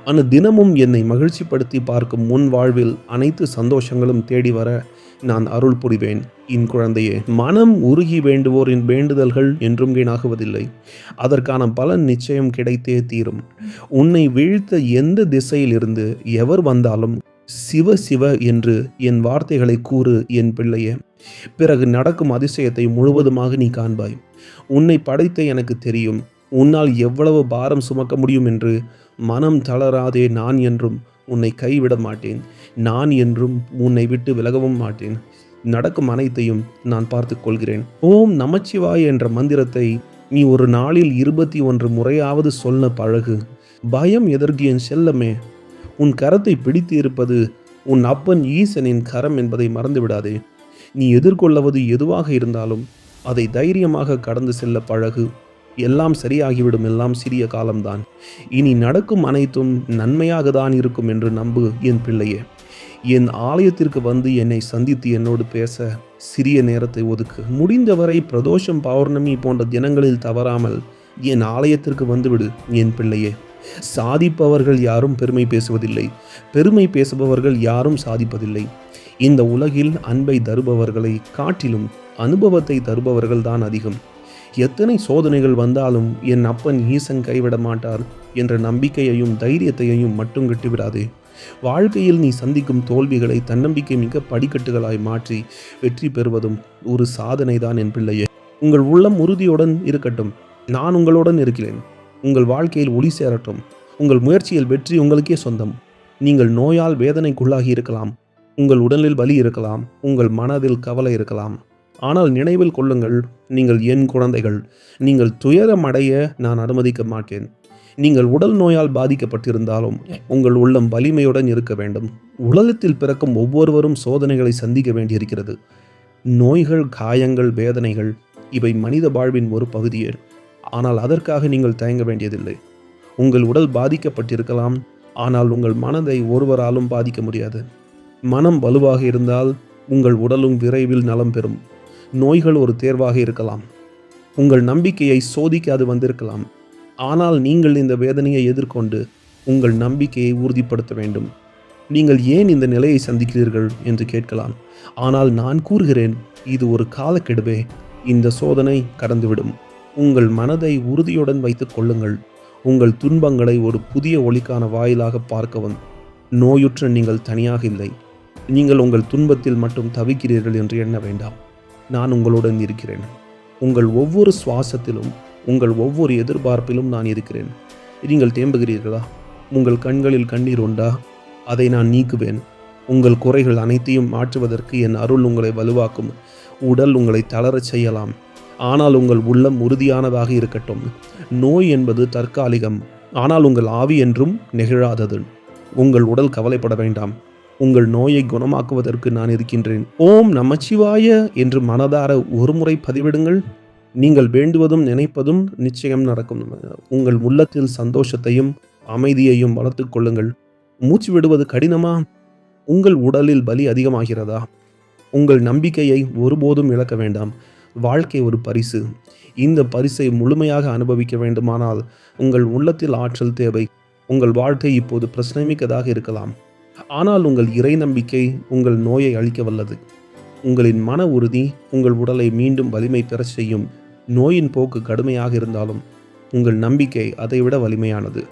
ஆனால் தினமும் என்னை மகிழ்ச்சிப்படுத்தி பார்க்கும் முன் வாழ்வில் அனைத்து சந்தோஷங்களும் தேடி வர நான் அருள் புரிவேன். என் குழந்தையே, மனம் உருகி வேண்டுவோரின் வேண்டுதல்கள் என்றும் வீணாகுவதில்லை. அதற்கான பலன் நிச்சயம் கிடைத்தே தீரும். உன்னை வீழ்த்த எந்த திசையிலிருந்து எவர் வந்தாலும் சிவ சிவ என்று என் வார்த்தைகளை கூறு என் பிள்ளையே. பிறகு நடக்கும் அதிசயத்தை முழுவதுமாக நீ காண்பாய். உன்னை படைத்த எனக்கு தெரியும். உன்னால் எவ்வளவு பாரம் சுமக்க முடியும் என்று. மனம் தளராதே. நான் என்றும் உன்னை கைவிட மாட்டேன். நான் என்றும் உன்னை விட்டு விலகவும் மாட்டேன். நடக்கும் அனைத்தையும் நான் பார்த்து கொள்கிறேன். ஓம் நமச்சிவாய என்ற மந்திரத்தை நீ ஒரு நாளில் 21 முறையாவது சொல்ல பழகு. பயம் எதற்கு என் செல்லமே? உன் கரத்தை பிடித்து இருப்பது உன் அப்பன் ஈசனின் கரம் என்பதை மறந்துவிடாதே. நீ எதிர்கொள்வது எதுவாக இருந்தாலும் அதை தைரியமாக கடந்து செல்ல பழகு. எல்லாம் சரியாகிவிடும். எல்லாம் சிறிய காலம்தான். இனி நடக்கும் அனைத்தும் நன்மையாக தான் இருக்கும் என்று நம்பு என் பிள்ளையே. என் ஆலயத்திற்கு வந்து என்னை சந்தித்து என்னோடு பேச சிறிய நேரத்தை ஒதுக்கு. முடிந்தவரை பிரதோஷம், பௌர்ணமி போன்ற தினங்களில் தவறாமல் என் ஆலயத்திற்கு வந்துவிடு என் பிள்ளையே. சாதிப்பவர்கள் யாரும் பெருமை பேசுவதில்லை. பெருமை பேசுபவர்கள் யாரும் சாதிப்பதில்லை. இந்த உலகில் அன்பை தருபவர்களை காட்டிலும் அனுபவத்தை தருபவர்கள் தான் அதிகம். எத்தனை சோதனைகள் வந்தாலும் என் அப்பன் ஈசன் கைவிட மாட்டார் என்ற நம்பிக்கையையும் தைரியத்தையும் மட்டும் கட்டிவிடாதே. வாழ்க்கையில் நீ சந்திக்கும் தோல்விகளை தன்னம்பிக்கை மிக படிக்கட்டுகளாய் மாற்றி வெற்றி பெறுவதும் ஒரு சாதனை தான் என் பிள்ளையே. உங்கள் உள்ளம் உறுதியுடன் இருக்கட்டும். நான் உங்களுடன் இருக்கிறேன். உங்கள் வாழ்க்கையில் ஒளி சேரட்டும். உங்கள் முயற்சியில் வெற்றி உங்களுக்கே சொந்தம். நீங்கள் நோயால் வேதனைக்குள்ளாகி இருக்கலாம். உங்கள் உடலில் வலி இருக்கலாம். உங்கள் மனதில் கவலை இருக்கலாம். ஆனால் நினைவில் கொள்ளுங்கள், நீங்கள் என் குழந்தைகள். நீங்கள் துயரம் அடைய நான் அனுமதிக்க மாட்டேன். நீங்கள் உடல் நோயால் பாதிக்கப்பட்டிருந்தாலும் உங்கள் உள்ளம் வலிமையுடன் இருக்க வேண்டும். உலகத்தில் பிறக்கும் ஒவ்வொருவரும் சோதனைகளை சந்திக்க வேண்டியிருக்கிறது. நோய்கள், காயங்கள், வேதனைகள் இவை மனித வாழ்வின் ஒரு பகுதியே. ஆனால் அதற்காக நீங்கள் தயங்க வேண்டியதில்லை. உங்கள் உடல் பாதிக்கப்பட்டிருக்கலாம், ஆனால் உங்கள் மனதை ஒருவராலும் பாதிக்க முடியாது. மனம் வலுவாக இருந்தால் உங்கள் உடலும் விரைவில் நலம் பெறும். நோய்கள் ஒரு தேர்வாக இருக்கலாம். உங்கள் நம்பிக்கையை சோதிக்க அது வந்திருக்கலாம். ஆனால் நீங்கள் இந்த வேதனையை எதிர்கொண்டு உங்கள் நம்பிக்கையை உறுதிப்படுத்த வேண்டும். நீங்கள் ஏன் இந்த நிலையை சந்திக்கிறீர்கள் என்று கேட்கலாம். ஆனால் நான் கூறுகிறேன், இது ஒரு காலக்கெடுவே. இந்த சோதனை கடந்துவிடும். உங்கள் மனதை உறுதியுடன் வைத்துக் கொள்ளுங்கள். உங்கள் துன்பங்களை ஒரு புதிய ஒளிக்கான வாயிலாக பார்க்கவும். நோயுற்ற நீங்கள் தனியாக இல்லை. நீங்கள் உங்கள் துன்பத்தில் மட்டும் தவிக்கிறீர்கள் என்று எண்ண வேண்டாம். நான் உங்களுடன் இருக்கிறேன். உங்கள் ஒவ்வொரு சுவாசத்திலும், உங்கள் ஒவ்வொரு எதிர்பார்ப்பிலும் நான் இருக்கிறேன். நீங்கள் தேம்புகிறீர்களா? உங்கள் கண்களில் கண்ணீர் உண்டா? அதை நான் நீக்குவேன். உங்கள் குறைகள் அனைத்தையும் மாற்றுவதற்கு என் அருள் உங்களை வலுவாக்கும். உடல் உங்களை தளரச் செய்யலாம், ஆனால் உங்கள் உள்ளம் உறுதியானதாக இருக்கட்டும். நோய் என்பது தற்காலிகம், ஆனால் உங்கள் ஆவி என்றும் நெகிழாதது. உங்கள் உடல் கவலைப்பட வேண்டாம். உங்கள் நோயை குணமாக்குவதற்கு நான் இருக்கின்றேன். ஓம் நமச்சிவாய என்று மனதார ஒருமுறை பதிவிடுங்கள். நீங்கள் வேண்டுவதும் நினைப்பதும் நிச்சயம் நடக்கும். உங்கள் உள்ளத்தில் சந்தோஷத்தையும் அமைதியையும் வளர்த்து கொள்ளுங்கள். மூச்சு விடுவது கடினமா? உங்கள் உடலில் வலி அதிகமாகிறதா? உங்கள் நம்பிக்கையை ஒருபோதும் இழக்க வேண்டாம். வாழ்க்கை ஒரு பரிசு. இந்த பரிசை முழுமையாக அனுபவிக்க வேண்டுமானால் உங்கள் உள்ளத்தில் ஆற்றல் தேவை. உங்கள் வாழ்க்கை இப்போது பிரச்சனைமிக்கதாக இருக்கலாம், ஆனால் உங்கள் இறை நம்பிக்கை உங்கள் நோயை அழிக்க வல்லது. உங்களின் மன உறுதி உங்கள் உடலை மீண்டும் வலிமை பெறச் செய்யும். நோயின் போக்கு கடுமையாக இருந்தாலும் உங்கள் நம்பிக்கை அதைவிட வலிமையானது.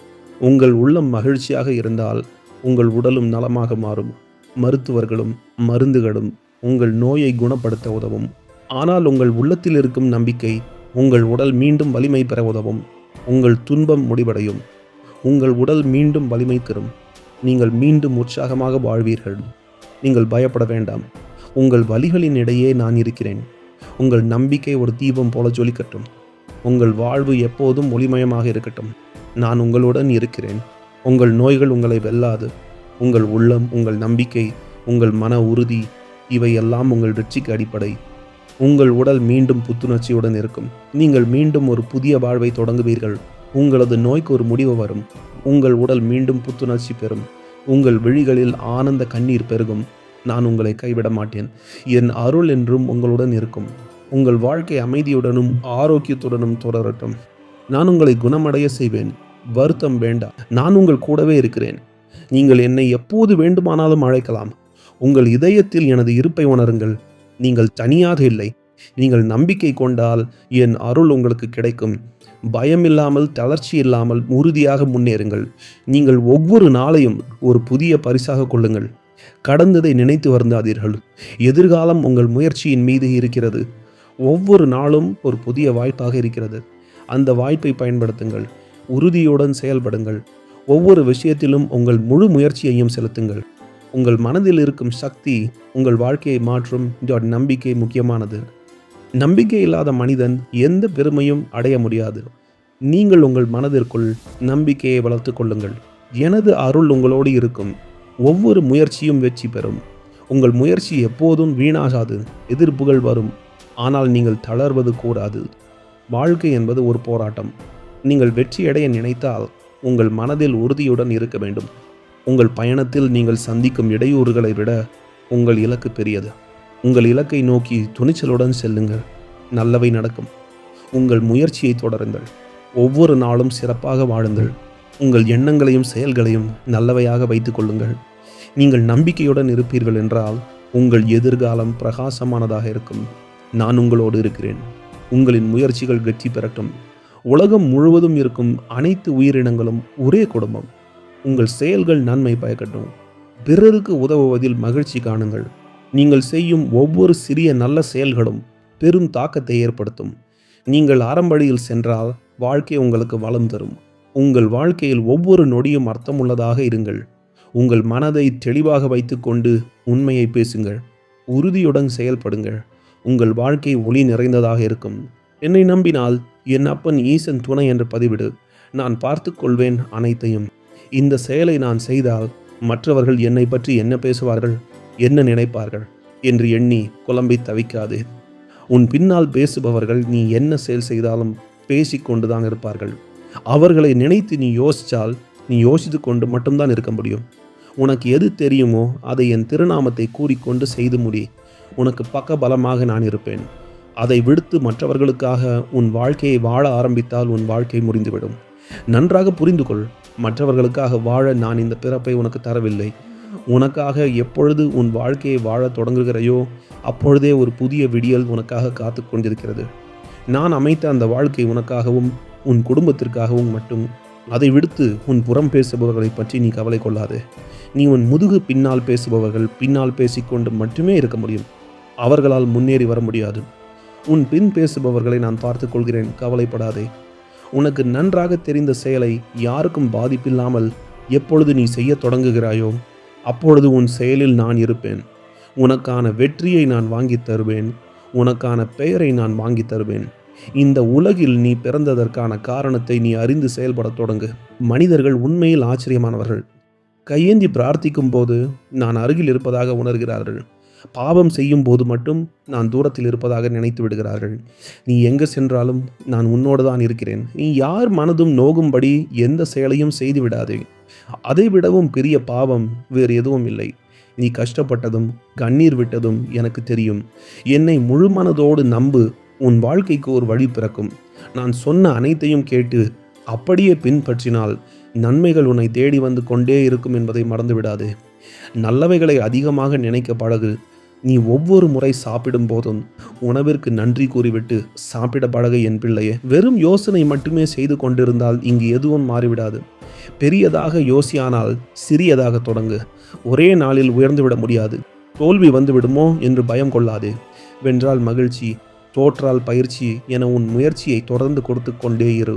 உங்கள் உள்ளம் மகிழ்ச்சியாக இருந்தால் உங்கள் உடலும் நலமாக மாறும். மருத்துவர்களும் மருந்துகளும் உங்கள் நோயை குணப்படுத்த உதவும். ஆனால் உங்கள் உள்ளத்தில் இருக்கும் நம்பிக்கை உங்கள் உடல் மீண்டும் வலிமை பெற உதவும். உங்கள் துன்பம் முடிவடையும். உங்கள் உடல் மீண்டும் வலிமை தரும். நீங்கள் மீண்டும் உற்சாகமாக வாழ்வீர்கள். நீங்கள் பயப்பட வேண்டாம். உங்கள் வலிகளின் இடையே நான் இருக்கிறேன். உங்கள் நம்பிக்கை ஒரு தீபம் போல ஜொலிக்கட்டும். உங்கள் வாழ்வு எப்போதும் ஒளிமயமாக இருக்கட்டும். நான் உங்களுடன் இருக்கிறேன். உங்கள் நோய்கள் உங்களை வெல்லாது. உங்கள் உள்ளம், உங்கள் நம்பிக்கை, உங்கள் மன உறுதி இவையெல்லாம் உங்கள் வெற்றிக்கு அடிப்படை. உங்கள் உடல் மீண்டும் புத்துணர்ச்சியுடன் இருக்கும். நீங்கள் மீண்டும் ஒரு புதிய வாழ்வை தொடங்குவீர்கள். உங்களது நோய்க்கு ஒரு முடிவு வரும். உங்கள் உடல் மீண்டும் புத்துணர்ச்சி பெறும். உங்கள் விழிகளில் ஆனந்த கண்ணீர் பெருகும். நான் உங்களை கைவிட மாட்டேன். என் அருள் என்றும் உங்களுடன் இருக்கும். உங்கள் வாழ்க்கை அமைதியுடனும் ஆரோக்கியத்துடனும் தொடரட்டும். நான் உங்களை குணமடைய செய்வேன். வருத்தம் வேண்டாம், நான் உங்கள் கூடவே இருக்கிறேன். நீங்கள் என்னை எப்போது வேண்டுமானாலும் அழைக்கலாம். உங்கள் இதயத்தில் எனது இருப்பை உணருங்கள். நீங்கள் தனியாக இல்லை. நீங்கள் நம்பிக்கை கொண்டால் என் அருள் உங்களுக்கு கிடைக்கும். பயமில்லாமல், தளர்ச்சி இல்லாமல் உறுதியாக முன்னேறுங்கள். நீங்கள் ஒவ்வொரு நாளையும் ஒரு புதிய பரிசாக கொள்ளுங்கள். கடந்ததை நினைத்து வருந்தாதீர்கள். எதிர்காலம் உங்கள் முயற்சியின் மீது இருக்கிறது. ஒவ்வொரு நாளும் ஒரு புதிய வாய்ப்பாக இருக்கிறது. அந்த வாய்ப்பை பயன்படுத்துங்கள். உறுதியுடன் செயல்படுங்கள். ஒவ்வொரு விஷயத்திலும் உங்கள் முழு முயற்சியையும் செலுத்துங்கள். உங்கள் மனதில் இருக்கும் சக்தி உங்கள் வாழ்க்கையை மாற்றும். நம்பிக்கை முக்கியமானது. நம்பிக்கை இல்லாத மனிதன் எந்த பெருமையும் அடைய முடியாது. நீங்கள் உங்கள் மனதிற்குள் நம்பிக்கையை வளர்த்து கொள்ளுங்கள். எனது அருள் உங்களோடு இருக்கும். ஒவ்வொரு முயற்சியும் வெற்றி பெறும். உங்கள் முயற்சி எப்போதும் வீணாகாது. எதிர்ப்புகள் வரும், ஆனால் நீங்கள் தளர்வது கூடாது. வாழ்க்கை என்பது ஒரு போராட்டம். நீங்கள் வெற்றியடைய நினைத்தால் உங்கள் மனதில் உறுதியுடன் இருக்க வேண்டும். உங்கள் பயணத்தில் நீங்கள் சந்திக்கும் இடையூறுகளை விட உங்கள் இலக்கு பெரியது. உங்கள் இலக்கை நோக்கி துணிச்சலுடன் செல்லுங்கள். நல்லவை நடக்கும். உங்கள் முயற்சியை தொடருங்கள். ஒவ்வொரு நாளும் சிறப்பாக வாழுங்கள். உங்கள் எண்ணங்களையும் செயல்களையும் நல்லவையாக வைத்துக் கொள்ளுங்கள். நீங்கள் நம்பிக்கையுடன் இருப்பீர்கள் என்றால் உங்கள் எதிர்காலம் பிரகாசமானதாக இருக்கும். நான் உங்களோடு இருக்கிறேன். உங்களின் முயற்சிகள் வெற்றி பெறட்டும். உலகம் முழுவதும் இருக்கும் அனைத்து உயிரினங்களும் ஒரே குடும்பம். உங்கள் செயல்கள் நன்மை பயக்கட்டும். பிறருக்கு உதவுவதில் மகிழ்ச்சி காணுங்கள். நீங்கள் செய்யும் ஒவ்வொரு சிறிய நல்ல செயல்களும் பெரும் தாக்கத்தை ஏற்படுத்தும். நீங்கள் அறம்படியில் சென்றால் வாழ்க்கை உங்களுக்கு வளம் தரும். உங்கள் வாழ்க்கையில் ஒவ்வொரு நொடியும் அர்த்தமுள்ளதாக இருங்கள். உங்கள் மனதை தெளிவாக வைத்துக்கொண்டு உண்மையை பேசுங்கள். உறுதியுடன் செயல்படுங்கள். உங்கள் வாழ்க்கை ஒளி நிறைந்ததாக இருக்கும். என்னை நம்பினால் என் அப்பன் ஈசன் துணை என்று பதிவிடு. நான் பார்த்து கொள்வேன் அனைத்தையும். இந்த செயலை நான் செய்தால் மற்றவர்கள் என்னை பற்றி என்ன பேசுவார்கள், என்ன நினைப்பார்கள் என்று எண்ணி குழம்பி தவிக்காதே. உன் பின்னால் பேசுபவர்கள் நீ என்ன செயல் செய்தாலும் பேசிக்கொண்டுதான் இருப்பார்கள். அவர்களை நினைத்து நீ யோசித்தால் நீ யோசித்து கொண்டு மட்டும்தான் இருக்க முடியும். உனக்கு எது தெரியுமோ அதை என் திருநாமத்தை கூறிக்கொண்டு செய்து முடி. உனக்கு பக்க பலமாக நான் இருப்பேன். அதை விடுத்து மற்றவர்களுக்காக உன் வாழ்க்கையை வாழ ஆரம்பித்தால் உன் வாழ்க்கை முறிந்துவிடும். நன்றாக புரிந்து கொள். மற்றவர்களுக்காக வாழ நான் இந்த பிறப்பை உனக்கு தரவில்லை. உனக்காக எப்பொழுது உன் வாழ்க்கையை வாழ தொடங்குகிறாயோ அப்பொழுதே ஒரு புதிய விடியல் உனக்காக காத்து கொண்டிருக்கிறது. நான் அமைத்த அந்த வாழ்க்கை உனக்காகவும் உன் குடும்பத்திற்காகவும் மட்டும். அதை விடுத்து உன் புறம் பேசுபவர்களை பற்றி நீ கவலை கொள்ளாதே. நீ உன் முதுகு பின்னால் பேசுபவர்கள் பின்னால் பேசிக்கொண்டு மட்டுமே இருக்க முடியும். அவர்களால் முன்னேறி வர முடியாது. உன் பின் பேசுபவர்களை நான் பார்த்து கொள்கிறேன், கவலைப்படாதே. உனக்கு நன்றாக தெரிந்த செயலை யாருக்கும் பாதிப்பில்லாமல் எப்பொழுது நீ செய்ய தொடங்குகிறாயோ அப்பொழுது உன் செயலில் நான் இருப்பேன். உனக்கான வெற்றியை நான் வாங்கி தருவேன். உனக்கான பெயரை நான் வாங்கி தருவேன். இந்த உலகில் நீ பிறந்ததற்கான காரணத்தை நீ அறிந்து செயல்பட தொடங்கு. மனிதர்கள் உண்மையில் ஆச்சரியமானவர்கள். கையேந்தி பிரார்த்திக்கும் போது நான் அருகில் இருப்பதாக உணர்கிறார்கள். பாவம் செய்யும் போது மட்டும் நான் தூரத்தில் இருப்பதாக நினைத்து விடுகிறார்கள். நீ எங்கு சென்றாலும் நான் உன்னோடு தான் இருக்கிறேன். நீ யார் மனதும் நோகும்படி எந்த செயலையும் செய்து விடாதே. அதை விடவும் பெரிய பாவம் வேறு எதுவும் இல்லை. நீ கஷ்டப்பட்டதும் கண்ணீர் விட்டதும் எனக்கு தெரியும். என்னை முழு மனதோடு நம்பு. உன் வாழ்க்கைக்கு ஒரு வழி பிறக்கும். நான் சொன்ன அனைத்தையும் கேட்டு அப்படியே பின்பற்றினால் நன்மைகள் உன்னை தேடி வந்து கொண்டே இருக்கும் என்பதை மறந்து விடாதே. நல்லவைகளை அதிகமாக நினைக்க பழகு. நீ ஒவ்வொரு முறை சாப்பிடும் போதும் உணவிற்கு நன்றி கூறிவிட்டு சாப்பிட பழகு என் பிள்ளையே. வெறும் யோசனை மட்டுமே செய்து கொண்டிருந்தால் இங்கு எதுவும் மாறிவிடாது. பெரியதாக யோசியானால் சிறியதாக தொடங்கு. ஒரே நாளில் உயர்ந்துவிட முடியாது. தோல்வி வந்து விடுமோ என்று பயம் கொள்ளாதே. வென்றால் மகிழ்ச்சி, தோற்றால் பயிற்சி என உன் முயற்சியை தொடர்ந்து கொடுத்து கொண்டே இரு.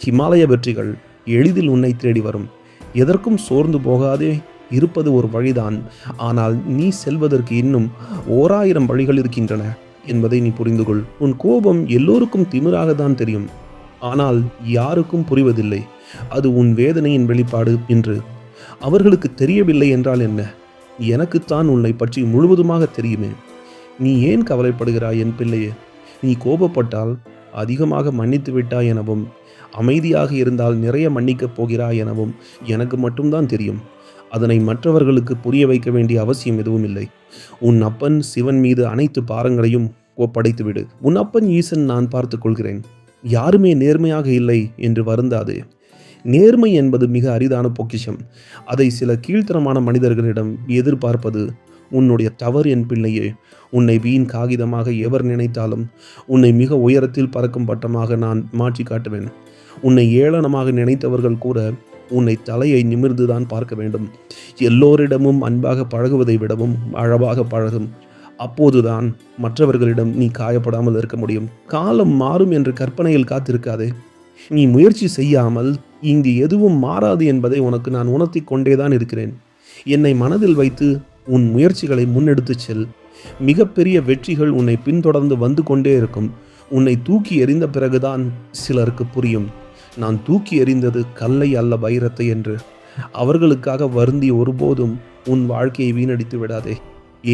ஹிமாலய வெற்றிகள் எளிதில் உன்னை தேடி வரும். எதற்கும் சோர்ந்து போகாதே. இருப்பது ஒரு வழிதான், ஆனால் நீ செல்வதற்கு இன்னும் 1000 வழிகள் இருக்கின்றன என்பதை நீ புரிந்து கொள். உன் கோபம் எல்லோருக்கும் திமிராக தான் தெரியும், ஆனால் யாருக்கும் புரிவதில்லை. அது உன் வேதனையின் வெளிப்பாடு என்று அவர்களுக்கு தெரியவில்லை என்றால் என்ன? எனக்குத்தான் உன்னை பற்றி முழுவதுமாக தெரியுமே. நீ ஏன் கவலைப்படுகிறாய் என் பிள்ளையே? நீ கோபப்பட்டால் அதிகமாக மன்னித்து விட்டாய் எனவும், அமைதியாக இருந்தால் நிறைய மன்னிக்கப் போகிறாய் எனவும் எனக்கு மட்டும்தான் தெரியும். அதனை மற்றவர்களுக்கு புரிய வைக்க வேண்டிய அவசியம் எதுவும் இல்லை. உன் அப்பன் சிவன் மீது அனைத்து பாரங்களையும் ஒப்படைத்து விடு. உன் அப்பன் ஈசன் நான் பார்த்து கொள்கிறேன். யாருமே நேர்மையாக இல்லை என்று வருந்தாதே. நேர்மை என்பது மிக அரிதான பொக்கிஷம். அதை சில கீழ்த்தரமான மனிதர்களிடம் எதிர்பார்ப்பது உன்னுடைய தவறு என் பிள்ளையே. உன்னை வீண் காகிதமாக எவர் நினைத்தாலும் உன்னை மிக உயரத்தில் பறக்கும் பட்டமாக நான் மாற்றி காட்டுவேன். உன்னை ஏளனமாக நினைத்தவர்கள் கூட உன்னை தலையை நிமிர்ந்துதான் பார்க்க வேண்டும். எல்லோரிடமும் அன்பாக பழகுவதை விடவும் அழகாக பழகும். அப்போதுதான் மற்றவர்களிடம் நீ காயப்படாமல் இருக்க முடியும். காலம் மாறும் என்று கற்பனையில் காத்திருக்காதே. நீ முயற்சி செய்யாமல் இங்கு எதுவும் மாறாது என்பதை உனக்கு நான் உணர்த்தி கொண்டேதான் இருக்கிறேன். என்னை மனதில் வைத்து உன் முயற்சிகளை முன்னெடுத்துச் செல். மிகப்பெரிய வெற்றிகள் உன்னை பின்தொடர்ந்து வந்து கொண்டே இருக்கும். உன்னை தூக்கி எறிந்த பிறகுதான் சிலருக்கு புரியும், நான் தூக்கி எறிந்தது கல்லை அல்ல வைரத்தை என்று. அவர்களுக்காக வருந்தி ஒருபோதும் உன் வாழ்க்கையை வீணடித்து விடாதே.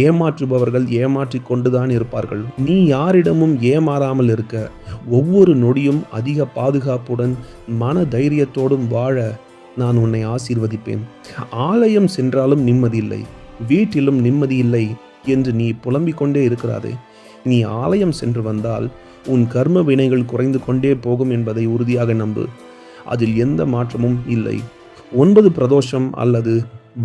ஏமாற்றுபவர்கள் ஏமாற்றிக் கொண்டுதான் இருப்பார்கள். நீ யாரிடமும் ஏமாறாமல் இருக்க, ஒவ்வொரு நொடியும் அதிக பாதுகாப்புடன் மன தைரியத்தோடும் வாழ நான் உன்னை ஆசீர்வதிப்பேன். ஆலயம் சென்றாலும் நிம்மதியில்லை, வீட்டிலும் நிம்மதியில்லை என்று நீ புலம்பிக் கொண்டே இருக்கிறாதே. நீ ஆலயம் சென்று வந்தால் உன் கர்ம வினைகள் குறைந்து கொண்டே போகும் என்பதை உறுதியாக நம்பு. அதில் எந்த மாற்றமும் இல்லை. 9 பிரதோஷம் அல்லது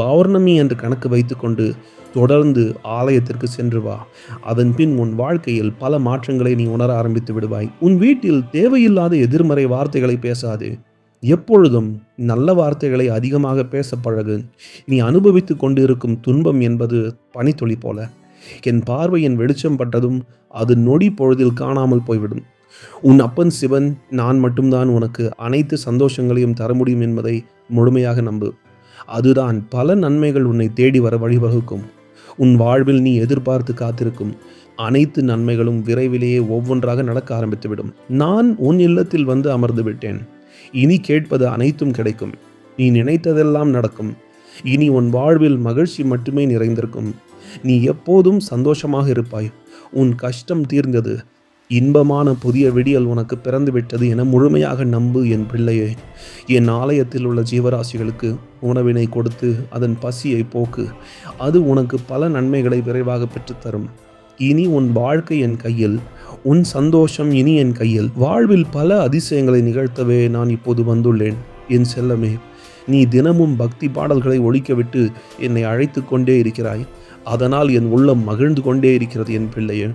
பௌர்ணமி என்று கணக்கு வைத்துக்கொண்டு தொடர்ந்து ஆலயத்திற்கு சென்று வா. அதன் பின் உன் வாழ்க்கையில் பல மாற்றங்களை நீ உணர ஆரம்பித்து விடுவாய். உன் வீட்டில் தேவையில்லாத எதிர்மறை வார்த்தைகளை பேசாதே. எப்பொழுதும் நல்ல வார்த்தைகளை அதிகமாக பேச பழகு. நீ அனுபவித்து கொண்டிருக்கும் துன்பம் என்பது பனித்துளி போல. என் பார்வையின் வெளிச்சம் பட்டதும் அது நொடி பொழுதில் காணாமல் போய்விடும். உன் அப்பன் சிவன் நான் மட்டும்தான் உனக்கு அனைத்து சந்தோஷங்களையும் தர முடியும் என்பதை முழுமையாக நம்பு. அதுதான் பல நன்மைகள் உன்னை தேடி வர வழிவகுக்கும். உன் வாழ்வில் நீ எதிர்பார்த்து காத்திருக்கும் அனைத்து நன்மைகளும் விரைவிலேயே ஒவ்வொன்றாக நடக்க ஆரம்பித்துவிடும். நான் உன் இல்லத்தில் வந்து அமர்ந்து விட்டேன். இனி கேட்பது அனைத்தும் கிடைக்கும். நீ நினைத்ததெல்லாம் நடக்கும். இனி உன் வாழ்வில் மகிழ்ச்சி மட்டுமே நிறைந்திருக்கும். நீ எப்போதும் சந்தோஷமாக இருப்பாய். உன் கஷ்டம் தீர்ந்தது. இன்பமான புதிய விடியல் உனக்கு பிறந்து விட்டது என முழுமையாக நம்பு என் பிள்ளையே. என் ஆலயத்தில் உள்ள ஜீவராசிகளுக்கு உணவினை கொடுத்து அதன் பசியை போக்கு. அது உனக்கு பல நன்மைகளை விரைவாக பெற்றுத்தரும். இனி உன் வாழ்க்கை என் கையில், உன் சந்தோஷம் இனி என் கையில். வாழ்வில் பல அதிசயங்களை நிகழ்த்தவே நான் இப்போது வந்துள்ளேன். என் செல்லமே, நீ தினமும் பக்தி பாடல்களை ஒழிக்கவிட்டு என்னை அழைத்து கொண்டே இருக்கிறாய். அதனால் என் உள்ளம் மகிழ்ந்து கொண்டே இருக்கிறது என் பிள்ளையே.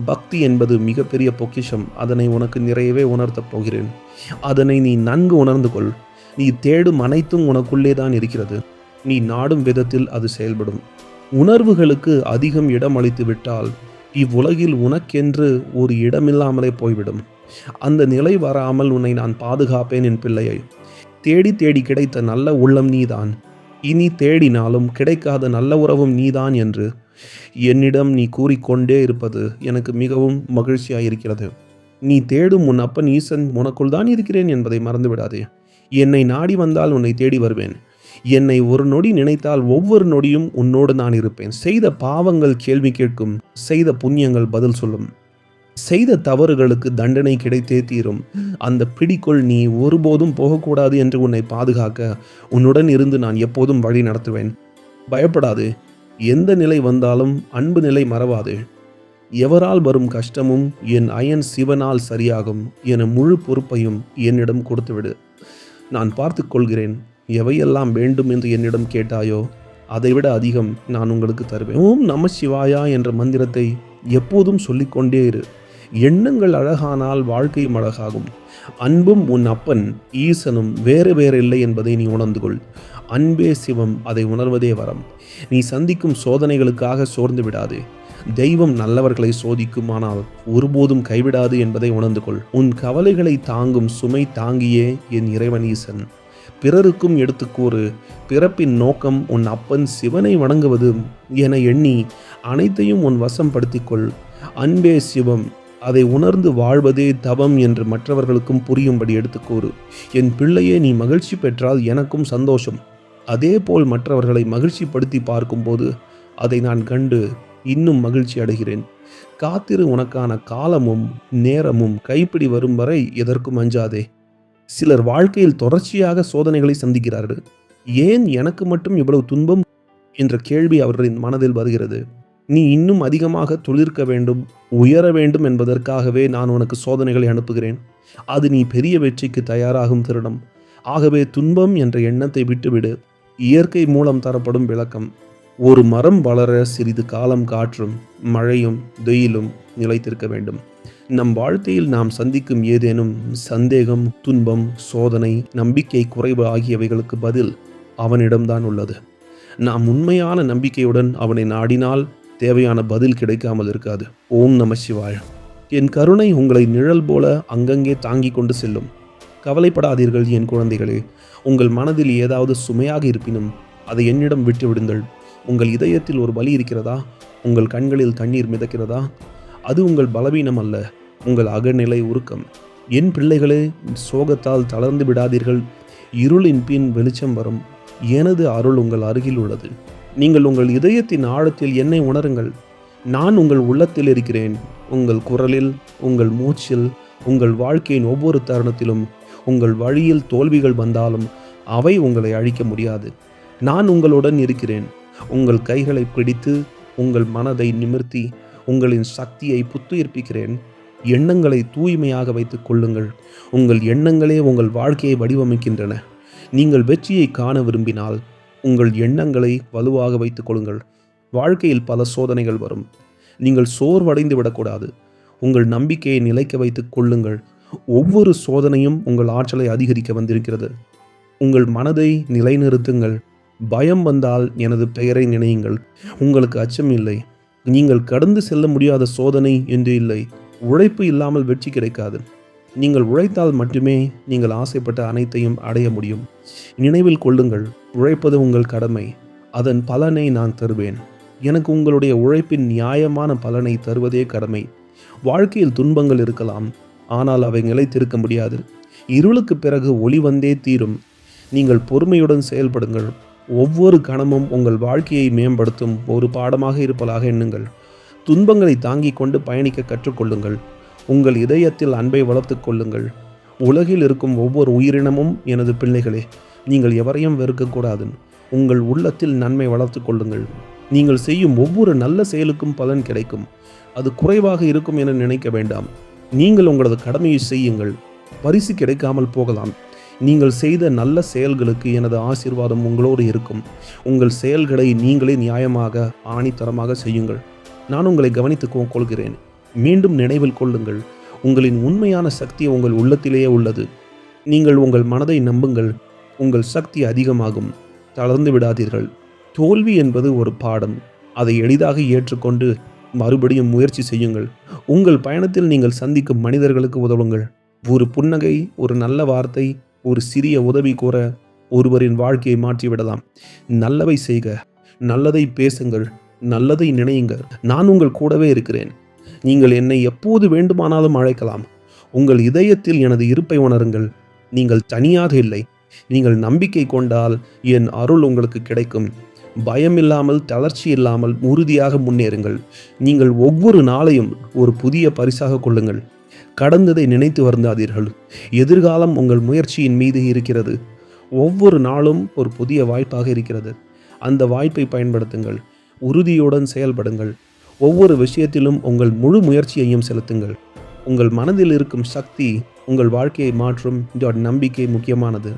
பக்தி என்பது மிகப்பெரிய பொக்கிஷம். அதனை உனக்கு நிறையவே உணர்த்தப் போகிறேன். அதனை நீ நன்கு உணர்ந்து கொள். நீ தேடும் அனைத்தும் உனக்குள்ளே தான் இருக்கிறது. நீ நாடும் விதத்தில் அது செயல்படும். உணர்வுகளுக்கு அதிகம் இடம் அளித்து விட்டால் இவ்வுலகில் உனக்கென்று ஒரு இடமில்லாமலே போய்விடும். அந்த நிலை வராமல் உன்னை நான் பாதுகாப்பேன் என் பிள்ளையை. தேடி தேடி கிடைத்த நல்ல உள்ளம் நீதான். இனி தேடினாலும் கிடைக்காத நல்ல உறவும் நீதான் என்று என்னிடம் நீ கூறிக்கொண்டே இருப்பது எனக்கு மிகவும் மகிழ்ச்சியாயிருக்கிறது. நீ தேடும் உன் அப்பன் ஈசன் உனக்குள் தான் இருக்கிறேன் என்பதை மறந்துவிடாதே. என்னை நாடி வந்தால் உன்னை தேடி வருவேன். என்னை ஒரு நொடி நினைத்தால் ஒவ்வொரு நொடியும் உன்னோடு நான் இருப்பேன். செய்த பாவங்கள் கேள்வி கேட்கும், செய்த புண்ணியங்கள் பதில் சொல்லும். செய்த தவறுகளுக்கு தண்டனை கிடைத்தே தீரும். அந்த பிடிக்குள் நீ ஒருபோதும் போகக்கூடாது என்று உன்னை பாதுகாக்க உன்னுடன் இருந்து நான் எப்போதும் வழி நடத்துவேன். பயப்படாது. எந்த நிலை வந்தாலும் அன்பு நிலை மறவாது. எவரால் வரும் கஷ்டமும் என் அயன் சிவனால் சரியாகும் என முழு பொறுப்பையும் என்னிடம் கொடுத்துவிடு. நான் பார்த்து கொள்கிறேன். எவையெல்லாம் வேண்டும் என்று என்னிடம் கேட்டாயோ அதைவிட அதிகம் நான் உங்களுக்கு தருவேன். ஓம் நம சிவாயா என்ற மந்திரத்தை எப்போதும் சொல்லிக்கொண்டே இரு. எண்ணங்கள் அழகானால் வாழ்க்கையும் அழகாகும். அன்பும் உன் அப்பன் ஈசனும் வேறு இல்லை என்பதை நீ உணர்ந்து கொள். அன்பே சிவம், அதை உணர்வதே வரம். நீ சந்திக்கும் சோதனைகளுக்காக சோர்ந்து விடாதே. தெய்வம் நல்லவர்களை சோதிக்கும், ஆனால் ஒருபோதும் கைவிடாது என்பதை உணர்ந்து கொள். உன் கவலைகளை தாங்கும் சுமை தாங்கியே என் இறைவன் ஈசன். பிறருக்கும் எடுத்துக்கூறு. பிறப்பின் நோக்கம் உன் அப்பன் சிவனை வணங்குவது என எண்ணி அனைத்தையும் உன் வசம் படுத்திக்கொள். அன்பே சிவம், அதை உணர்ந்து வாழ்வதே தவம் என்று மற்றவர்களுக்கும் புரியும்படி எடுத்துக்கூறு. என் பிள்ளையே, நீ மகிழ்ச்சி பெற்றால் எனக்கும் சந்தோஷம். அதேபோல் மற்றவர்களை மகிழ்ச்சிப்படுத்தி பார்க்கும்போது அதை நான் கண்டு இன்னும் மகிழ்ச்சி அடைகிறேன். காத்திரு, உனக்கான காலமும் நேரமும் கைப்பிடி வரும் வரை எதற்கும் அஞ்சாதே. சிலர் வாழ்க்கையில் தொடர்ச்சியாக சோதனைகளை சந்திக்கிறார்கள். ஏன் எனக்கு மட்டும் இவ்வளவு துன்பம் என்ற கேள்வி அவர்களின் மனதில் வருகிறது. நீ இன்னும் அதிகமாக துளிர்க்க வேண்டும், உயர வேண்டும் என்பதற்காகவே நான் உனக்கு சோதனைகளை அனுப்புகிறேன். அது நீ பெரிய வெற்றிக்கு தயாராகும் தருணம். ஆகவே துன்பம் என்ற எண்ணத்தை விட்டுவிடு. இயற்கை மூலம் தரப்படும் விளக்கம்: ஒரு மரம் வளர சிறிது காலம் காற்றும், மழையும், வெயிலும் நிலைத்திருக்க வேண்டும். நம் வாழ்க்கையில் நாம் சந்திக்கும் ஏதேனும் சந்தேகம், துன்பம், சோதனை, நம்பிக்கை குறைவு ஆகியவைகளுக்கு பதில் அவனிடம்தான் உள்ளது. நாம் உண்மையான நம்பிக்கையுடன் அவனை நாடினால் தேவையான பதில் கிடைக்காமல் இருக்காது. ஓம் நம சிவாய. என் கருணை உங்களை நிழல் போல அங்கங்கே தாங்கி கொண்டு செல்லும். கவலைப்படாதீர்கள் என் குழந்தைகளே. உங்கள் மனதில் ஏதாவது சுமையாக இருப்பினும் அதை என்னிடம் விட்டுவிடுங்கள். உங்கள் இதயத்தில் ஒரு வலி இருக்கிறதா? உங்கள் கண்களில் தண்ணீர் மிதக்கிறதா? அது உங்கள் பலவீனம் அல்ல, உங்கள் அகநிலை உருக்கம். என் பிள்ளைகளே, சோகத்தால் தளர்ந்து விடாதீர்கள். இருளின் பின் வெளிச்சம் வரும். எனது அருள் உங்கள் அருகில் உள்ளது. நீங்கள் உங்கள் இதயத்தின் ஆழத்தில் என்னை உணருங்கள். நான் உங்கள் உள்ளத்தில் இருக்கிறேன். உங்கள் குரலில், உங்கள் மூச்சில், உங்கள் வாழ்க்கையின் ஒவ்வொரு தருணத்திலும். உங்கள் வழியில் தோல்விகள் வந்தாலும் அவை உங்களை அழிக்க முடியாது. நான் உங்களுடன் இருக்கிறேன். உங்கள் கைகளை பிடித்து உங்கள் மனதை நிமிர்த்தி உங்களின் சக்தியை புத்துயிர்ப்பிக்கிறேன். எண்ணங்களை தூய்மையாக வைத்துக் கொள்ளுங்கள். உங்கள் எண்ணங்களே உங்கள் வாழ்க்கையை வடிவமைக்கின்றன. நீங்கள் வெற்றியை காண விரும்பினால் உங்கள் எண்ணங்களை வலுவாக வைத்துக் கொள்ளுங்கள். வாழ்க்கையில் பல சோதனைகள் வரும். நீங்கள் சோர்வடைந்து விடக்கூடாது. உங்கள் நம்பிக்கையை நிலைக்க வைத்துக் கொள்ளுங்கள். ஒவ்வொரு சோதனையும் உங்கள் ஆற்றலை அதிகரிக்க வந்திருக்கிறது. உங்கள் மனதை நிலைநிறுத்துங்கள். பயம் வந்தால் எனது பெயரை நினையுங்கள். உங்களுக்கு அச்சம் இல்லை. நீங்கள் கடந்து செல்ல முடியாத சோதனை என்று இல்லை. உழைப்பு இல்லாமல் வெற்றி கிடைக்காது. நீங்கள் உழைத்தால் மட்டுமே நீங்கள் ஆசைப்பட்ட அனைத்தையும் அடைய முடியும். நினைவில் கொள்ளுங்கள், உழைப்பது உங்கள் கடமை. அதன் பலனை நான் தருவேன். எனக்கு உங்களுடைய உழைப்பின் நியாயமான பலனை தருவதே கடமை. வாழ்க்கையில் துன்பங்கள் இருக்கலாம், ஆனால் அவை நிலைத்திருக்க முடியாது. இருளுக்கு பிறகு ஒளி வந்தே தீரும். நீங்கள் பொறுமையுடன் செயல்படுங்கள். ஒவ்வொரு கணமும் உங்கள் வாழ்க்கையை மேம்படுத்தும் ஒரு பாடமாக இருப்பதாக எண்ணுங்கள். துன்பங்களை தாங்கிக் கொண்டு பயணிக்க கற்றுக்கொள்ளுங்கள். உங்கள் இதயத்தில் அன்பை வளர்த்து கொள்ளுங்கள். உலகில் இருக்கும் ஒவ்வொரு உயிரினமும் எனது பிள்ளைகளே. நீங்கள் எவரையும் வெறுக்கக்கூடாது. உங்கள் உள்ளத்தில் நன்மை வளர்த்து கொள்ளுங்கள். நீங்கள் செய்யும் ஒவ்வொரு நல்ல செயலுக்கும் பலன் கிடைக்கும். அது குறைவாக இருக்கும் என நினைக்க வேண்டாம். நீங்கள் உங்களது கடமையை செய்யுங்கள். பரிசு கிடைக்காமல் போகலாம். நீங்கள் செய்த நல்ல செயல்களுக்கு எனது ஆசீர்வாதம் உங்களோடு இருக்கும். உங்கள் செயல்களை நீங்களே நியாயமாக, ஆணித்தரமாக செய்யுங்கள். நான் உங்களை கவனித்துக் கொள்கிறேன். மீண்டும் நினைவில் கொள்ளுங்கள், உங்களின் உண்மையான சக்தி உங்கள் உள்ளத்திலேயே உள்ளது. நீங்கள் உங்கள் மனதை நம்புங்கள். உங்கள் சக்தி அதிகமாகும். தளர்ந்து விடாதீர்கள். தோல்வி என்பது ஒரு பாடம். அதை எளிதாக ஏற்றுக்கொண்டு மறுபடியும் முயற்சி செய்யுங்கள். உங்கள் பயணத்தில் நீங்கள் சந்திக்கும் மனிதர்களுக்கு உதவுங்கள். ஒரு புன்னகை, ஒரு நல்ல வார்த்தை, ஒரு சிறிய உதவி கூற ஒருவரின் வாழ்க்கையை மாற்றிவிடலாம். நல்லவை செய்க, நல்லதை பேசுங்கள், நல்லதை நினையுங்கள். நான் உங்கள் கூடவே இருக்கிறேன். நீங்கள் என்னை எப்போது வேண்டுமானாலும் அழைக்கலாம். உங்கள் இதயத்தில் எனது இருப்பை உணருங்கள். நீங்கள் தனியாக இல்லை. நீங்கள் நம்பிக்கை கொண்டால் என் அருள் உங்களுக்கு கிடைக்கும். பயமில்லாமல், தளர்ச்சி இல்லாமல் உறுதியாக முன்னேறுங்கள். நீங்கள் ஒவ்வொரு நாளையும் ஒரு புதிய பரிசாக கொள்ளுங்கள். கடந்ததை நினைத்து வருந்தாதீர்கள். எதிர்காலம் உங்கள் முயற்சியின் மீது இருக்கிறது. ஒவ்வொரு நாளும் ஒரு புதிய வாய்ப்பாக இருக்கிறது. அந்த வாய்ப்பை பயன்படுத்துங்கள். உறுதியுடன் செயல்படுங்கள். ஒவ்வொரு விஷயத்திலும் உங்கள் முழு முயற்சியையும் செலுத்துங்கள். உங்கள் மனதில் இருக்கும் சக்தி உங்கள் வாழ்க்கையை மாற்றும். நம்பிக்கை முக்கியமானது.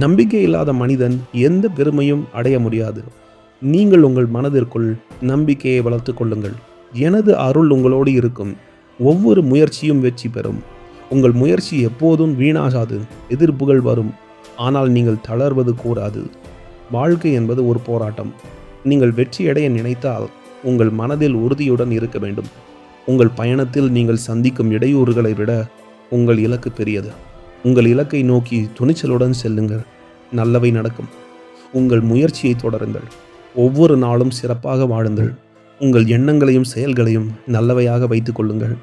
நம்பிக்கை இல்லாத மனிதன் எந்த பெருமையும் அடைய முடியாது. நீங்கள் உங்கள் மனதிற்குள் நம்பிக்கையை வளர்த்து கொள்ளுங்கள். எனது அருள் உங்களோடு இருக்கும். ஒவ்வொரு முயற்சியும் வெற்றி பெறும். உங்கள் முயற்சி எப்போதும் வீணாகாது. எதிர்ப்புகள் வரும், ஆனால் நீங்கள் தளர்வது கூடாது. வாழ்க்கை என்பது ஒரு போராட்டம். நீங்கள் வெற்றியடைய நினைத்தால் உங்கள் மனதில் உறுதியுடன் இருக்க வேண்டும். உங்கள் பயணத்தில் நீங்கள் சந்திக்கும் இடையூறுகளை விட உங்கள் இலக்கு பெரியது. உங்கள் இலக்கை நோக்கி துணிச்சலுடன் செல்லுங்கள். நல்லவை நடக்கும். உங்கள் முயற்சியை தொடருங்கள். ஒவ்வொரு நாளும் சிறப்பாக வாழுங்கள். உங்கள் எண்ணங்களையும் செயல்களையும் நல்லவையாக வைத்துக் கொள்ளுங்கள்.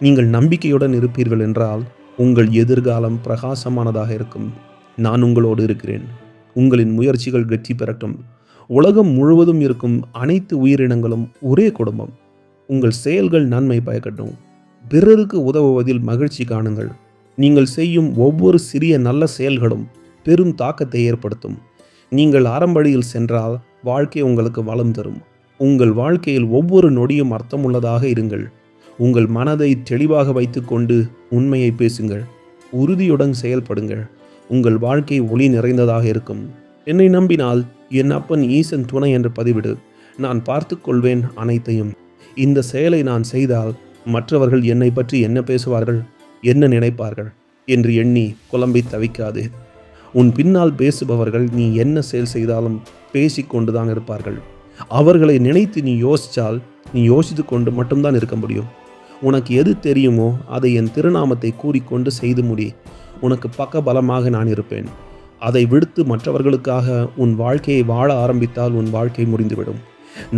நீங்கள் நம்பிக்கையுடன் இருப்பீர்கள் என்றால் உங்கள் எதிர்காலம் பிரகாசமானதாக இருக்கும். நான் உங்களோடு இருக்கிறேன். உங்களின் முயற்சிகள் வெற்றி பெறட்டும். உலகம் முழுவதும் இருக்கும் அனைத்து உயிரினங்களும் ஒரே குடும்பம். உங்கள் செயல்கள் நன்மை பயக்கட்டும். பிறருக்கு உதவுவதில் மகிழ்ச்சி காணுங்கள். நீங்கள் செய்யும் ஒவ்வொரு சிறிய நல்ல செயல்களும் பெரும் தாக்கத்தை ஏற்படுத்தும். நீங்கள் அறம்படியில் சென்றால் வாழ்க்கை உங்களுக்கு வளம் தரும். உங்கள் வாழ்க்கையில் ஒவ்வொரு நொடியும் அர்த்தமுள்ளதாக இருங்கள். உங்கள் மனதை தெளிவாக வைத்துக்கொண்டு உண்மையை பேசுங்கள். உறுதியுடன் செயல்படுங்கள். உங்கள் வாழ்க்கை ஒளி நிறைந்ததாக இருக்கும். என்னை நம்பினால் என் அப்பன் ஈசன் துணை என்று பதிவிடு. நான் பார்த்து கொள்வேன் அனைத்தையும். இந்த செயலை நான் செய்தால் மற்றவர்கள் என்னை பற்றி என்ன பேசுவார்கள், என்ன நினைப்பார்கள் என்று எண்ணி குழம்பி தவிக்காதே. உன் பின்னால் பேசுபவர்கள் நீ என்ன செயல் செய்தாலும் பேசிக்கொண்டுதான் இருப்பார்கள். அவர்களை நினைத்து நீ யோசித்தால் நீ யோசித்து கொண்டு மட்டும்தான் இருக்க முடியும். உனக்கு எது தெரியுமோ அதை என் திருநாமத்தை கூறிக்கொண்டு செய்து முடி. உனக்கு பக்க பலமாக நான் இருப்பேன். அதை விடுத்து மற்றவர்களுக்காக உன் வாழ்க்கையை வாழ ஆரம்பித்தால் உன் வாழ்க்கை முடிந்துவிடும்.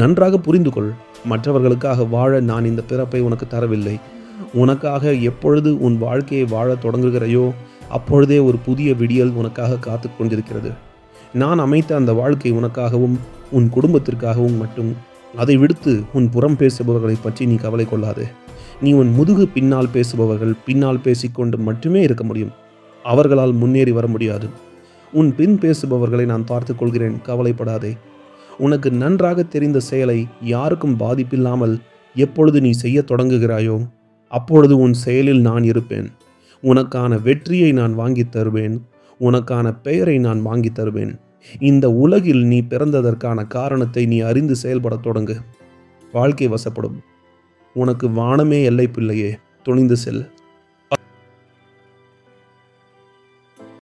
நன்றாக புரிந்து கொள். மற்றவர்களுக்காக வாழ நான் இந்த பிறப்பை உனக்கு தரவில்லை. உனக்காக எப்பொழுது உன் வாழ்க்கையை வாழ தொடங்குகிறாயோ அப்பொழுதே ஒரு புதிய விடியல் உனக்காக காத்து கொண்டிருக்கிறது. நான் அமைத்த அந்த வாழ்க்கை உனக்காகவும் உன் குடும்பத்திற்காகவும் மட்டும். அதை விடுத்து உன் புறம் பேசுபவர்களை பற்றி நீ கவலை கொள்ளாதே. நீ உன் முதுகு பின்னால் பேசுபவர்கள் பின்னால் பேசிக்கொண்டு மட்டுமே இருக்க முடியும். அவர்களால் முன்னேறி வர முடியாது. உன் பின் பேசுபவர்களை நான் பார்த்து கொள்கிறேன், கவலைப்படாதே. உனக்கு நன்றாக தெரிந்த செயலை யாருக்கும் பாதிப்பில்லாமல் எப்பொழுது நீ செய்ய தொடங்குகிறாயோ அப்பொழுது உன் செயலில் நான் இருப்பேன். உனக்கான வெற்றியை நான் வாங்கி தருவேன். உனக்கான பெயரை நான் வாங்கி தருவேன். இந்த உலகில் நீ பிறந்ததற்கான காரணத்தை நீ அறிந்து செயல்பட தொடங்கு. வாழ்க்கை வசப்படும். உனக்கு வானமே எல்லை பிள்ளையே, துணிந்து செல்.